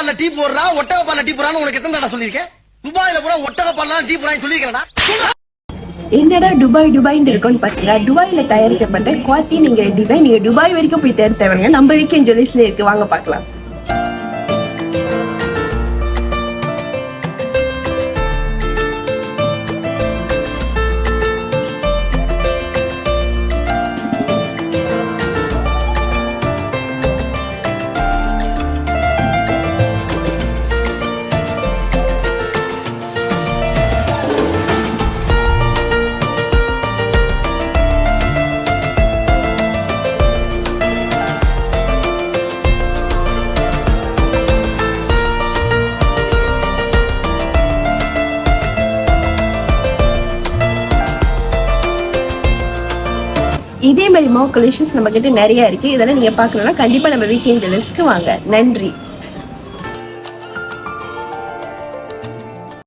பால்ல டீ போடுறா ஒட்டக பால்ல டீ போடுறான்னு உனக்கு எத்தனை தடவை சொல்லியிருக்கேன்? துபாயில கூட ஒட்டக பால்ல டீ போடுறான்னு சொல்லியிருக்கேன்டா. என்னடா துபாய்ன்னு இருக்கும்னு பாத்தீங்களா? துபாயில தயாரிக்கப்பட்ட குவாத்தி நீங்க டிசைன் நீங்க துபாய் வரைக்கும் போய் தேட தேவைங்க. நம்ம வீக்கெண்ட் ஜுவல்லர்ஸ்ல இருக்கு, வாங்க பாக்கலாம். இதே மாதிரி மோ கலெக்ஷன்ஸ் நம்ம கிட்ட நிறைய இருக்கு. இதெல்லாம் நீங்க பாக்கணும்னா கண்டிப்பா நம்ம வீக்கெண்ட் ஜுவல்லர்ஸ்க்கு வாங்க. நன்றி.